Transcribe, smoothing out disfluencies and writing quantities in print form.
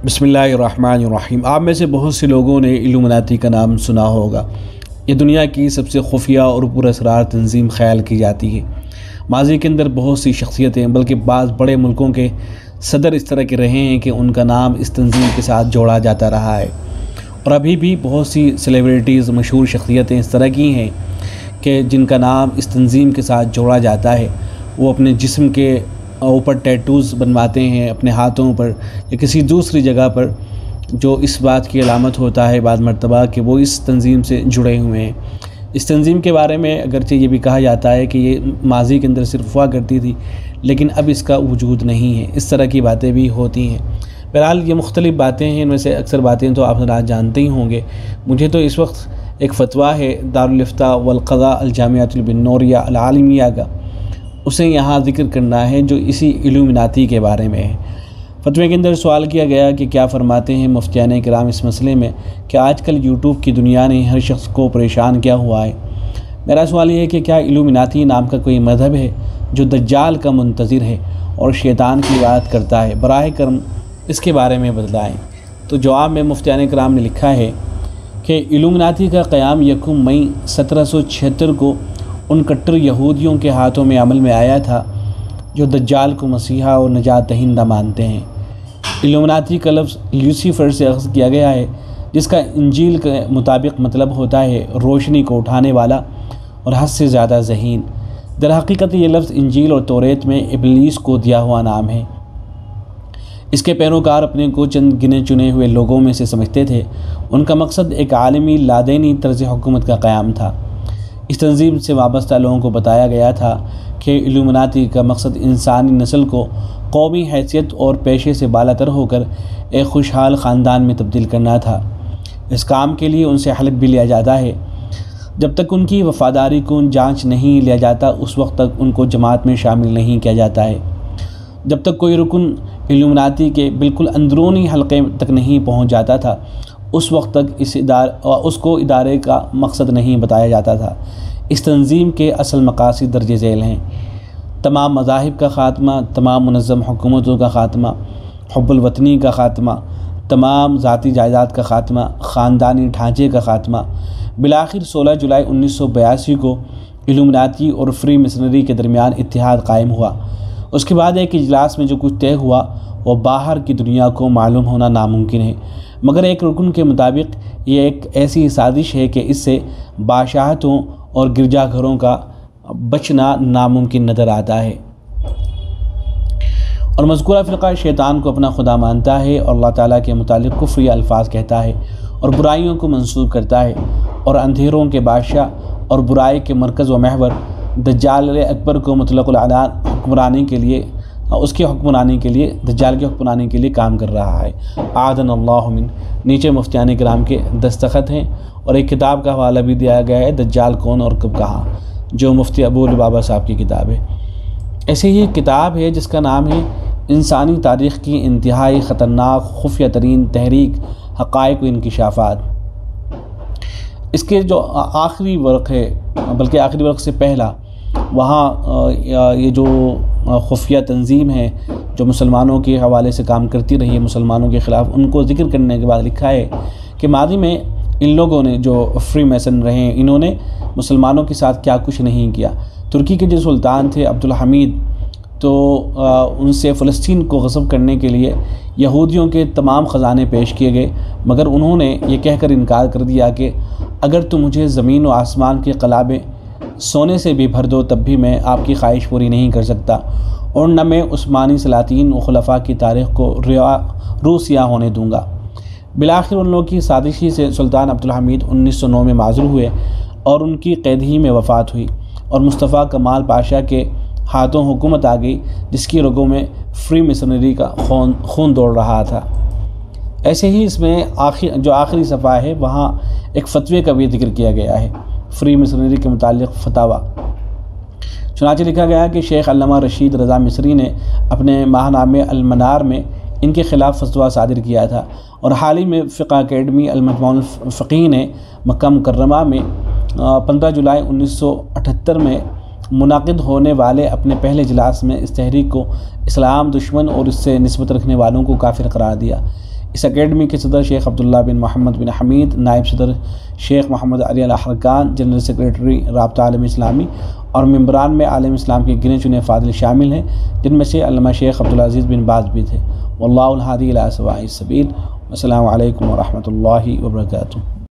بسم اللہ الرحمن الرحیم۔ آپ میں سے بہت سے لوگوں نے الومناتی کا نام سنا ہوگا۔ یہ دنیا کی سب سے خفیہ اور پر اسرار تنظیم خیال کی جاتی ہے۔ ماضی کے اندر بہت سی شخصیتیں بلکہ بعض بڑے ملکوں کے صدر اس طرح کے رہے ہیں کہ ان کا نام اس تنظیم کے ساتھ جوڑا جاتا رہا ہے، اور ابھی بھی بہت سی سیلیبریٹیز، مشہور شخصیتیں اس طرح کی ہیں کہ جن کا نام اس تنظیم کے ساتھ جوڑا جاتا ہے۔ وہ اپنے جسم کے اوپر ٹیٹوز بنواتے ہیں، اپنے ہاتھوں پر یا کسی دوسری جگہ پر، جو اس بات کی علامت ہوتا ہے بعض مرتبہ کہ وہ اس تنظیم سے جڑے ہوئے ہیں۔ اس تنظیم کے بارے میں اگرچہ یہ بھی کہا جاتا ہے کہ یہ ماضی کے اندر صرف ہوا کرتی تھی، لیکن اب اس کا وجود نہیں ہے، اس طرح کی باتیں بھی ہوتی ہیں۔ بہرحال یہ مختلف باتیں ہیں، ان میں سے اکثر باتیں تو آپ حضرات جانتے ہی ہوں گے۔ مجھے تو اس وقت ایک فتویٰ ہے دارالافتاء والقضاء الجامعۃ البنوریہ العالمیہ کا، اسے یہاں ذکر کرنا ہے جو اسی الومناتی کے بارے میں ہے۔ فتوے کے اندر سوال کیا گیا کہ کیا فرماتے ہیں مفتیان کرام اس مسئلے میں کہ آج کل یوٹیوب کی دنیا نے ہر شخص کو پریشان کیا ہوا ہے۔ میرا سوال یہ ہے کہ کیا الومناتی نام کا کوئی مذہب ہے جو دجال کا منتظر ہے اور شیطان کی عبادت کرتا ہے؟ براہ کرم اس کے بارے میں بتلائیں۔ تو جواب میں مفتیان کرام نے لکھا ہے کہ الومناتی کا قیام 1 مئی 1776 کو ان کٹر یہودیوں کے ہاتھوں میں عمل میں آیا تھا جو دجال کو مسیحا اور نجات دہندہ مانتے ہیں۔ الومناتی کا لفظ لیوسیفر سے اخذ کیا گیا ہے، جس کا انجیل کے مطابق مطلب ہوتا ہے روشنی کو اٹھانے والا اور حد سے زیادہ ذہین۔ در حقیقت یہ لفظ انجیل اور توریت میں ابلیس کو دیا ہوا نام ہے۔ اس کے پیروکار اپنے کو چند گنے چنے ہوئے لوگوں میں سے سمجھتے تھے۔ ان کا مقصد ایک عالمی لادینی طرز حکومت کا قیام تھا۔ اس تنظیم سے وابستہ لوگوں کو بتایا گیا تھا کہ الومناتی کا مقصد انسانی نسل کو قومی حیثیت اور پیشے سے بالا تر ہو کر ایک خوشحال خاندان میں تبدیل کرنا تھا۔ اس کام کے لیے ان سے حلف بھی لیا جاتا ہے۔ جب تک ان کی وفاداری کو جانچ نہیں لیا جاتا، اس وقت تک ان کو جماعت میں شامل نہیں کیا جاتا ہے۔ جب تک کوئی رکن الومناتی کے بالکل اندرونی حلقے تک نہیں پہنچ جاتا تھا، اس وقت تک اس کو ادارے کا مقصد نہیں بتایا جاتا تھا۔ اس تنظیم کے اصل مقاصد درج ذیل ہیں: تمام مذاہب کا خاتمہ، تمام منظم حکومتوں کا خاتمہ، حب الوطنی کا خاتمہ، تمام ذاتی جائیداد کا خاتمہ، خاندانی ڈھانچے کا خاتمہ۔ بالآخر 16 جولائی 1982 کو الومناتی اور فری میسنری کے درمیان اتحاد قائم ہوا۔ اس کے بعد ایک اجلاس میں جو کچھ طے ہوا وہ باہر کی دنیا کو معلوم ہونا ناممکن ہے، مگر ایک رکن کے مطابق یہ ایک ایسی سازش ہے کہ اس سے بادشاہتوں اور گرجا گھروں کا بچنا ناممکن نظر آتا ہے، اور مذکورہ فرقہ شیطان کو اپنا خدا مانتا ہے اور اللہ تعالیٰ کے متعلق کفری الفاظ کہتا ہے اور برائیوں کو منسوب کرتا ہے، اور اندھیروں کے بادشاہ اور برائی کے مرکز و محور دجال اکبر کو مطلق العنان حکمرانی کے لیے دجال کے حکمرانی کے لیے کام کر رہا ہے۔ اعاذنا اللہ من۔ نیچے مفتیان کرام کے دستخط ہیں، اور ایک کتاب کا حوالہ بھی دیا گیا ہے، دجال کون اور کب کہاں، جو مفتی ابو لبابہ صاحب کی کتاب ہے۔ ایسے ہی ایک کتاب ہے جس کا نام ہے انسانی تاریخ کی انتہائی خطرناک خفیہ ترین تحریک، حقائق و انکشافات۔ اس کے جو آخری ورق ہے، بلکہ آخری ورق سے پہلا، وہاں یہ جو خفیہ تنظیم ہے جو مسلمانوں کے حوالے سے کام کرتی رہی ہے، مسلمانوں کے خلاف، ان کو ذکر کرنے کے بعد لکھا ہے کہ ماضی میں ان لوگوں نے جو فری میسن رہے ہیں، انہوں نے مسلمانوں کے ساتھ کیا کچھ نہیں کیا۔ ترکی کے جو سلطان تھے عبدالحمید، تو ان سے فلسطین کو غصب کرنے کے لیے یہودیوں کے تمام خزانے پیش کیے گئے، مگر انہوں نے یہ کہہ کر انکار کر دیا کہ اگر تم مجھے زمین و آسمان کے قلابے سونے سے بھی بھر دو تب بھی میں آپ کی خواہش پوری نہیں کر سکتا، اور نہ میں عثمانی سلاطین و خلفاء کی تاریخ کو روسیہ ہونے دوں گا۔ بالآخر ان لوگوں کی سازشی سے سلطان عبدالحمید 1909 میں معزول ہوئے اور ان کی قید ہی میں وفات ہوئی، اور مصطفیٰ کمال پاشا کے ہاتھوں حکومت آ گئی، جس کی رگوں میں فری میسنری کا خون دوڑ رہا تھا۔ ایسے ہی اس میں جو آخری صفحہ ہے وہاں ایک فتوے کا بھی ذکر کیا گیا ہے، فری میسنری کے متعلق فتاویٰ۔ چنانچہ لکھا گیا کہ شیخ علامہ رشید رضا مصری نے اپنے ماہنامے المنار میں ان کے خلاف فتویٰ صادر کیا تھا، اور حال ہی میں فقہ اکیڈمی المجمع الفقیہ نے مکہ مکرمہ میں 15 جولائی 1978 میں منعقد ہونے والے اپنے پہلے اجلاس میں اس تحریک کو اسلام دشمن اور اس سے نسبت رکھنے والوں کو کافر قرار دیا۔ اس اکیڈمی کے صدر شیخ عبداللہ بن محمد بن حمید، نائب صدر شیخ محمد علی الحرقان، جنرل سیکریٹری رابطہ عالم اسلامی، اور ممبران میں عالم اسلام کے گنے چنے فاضل شامل ہیں، جن میں سے علامہ شیخ عبدالعزیز بن باز بھی تھے۔ واللہ الہادی الی سواء السبیل۔ السلام علیکم ورحمۃ اللہ وبرکاتہ۔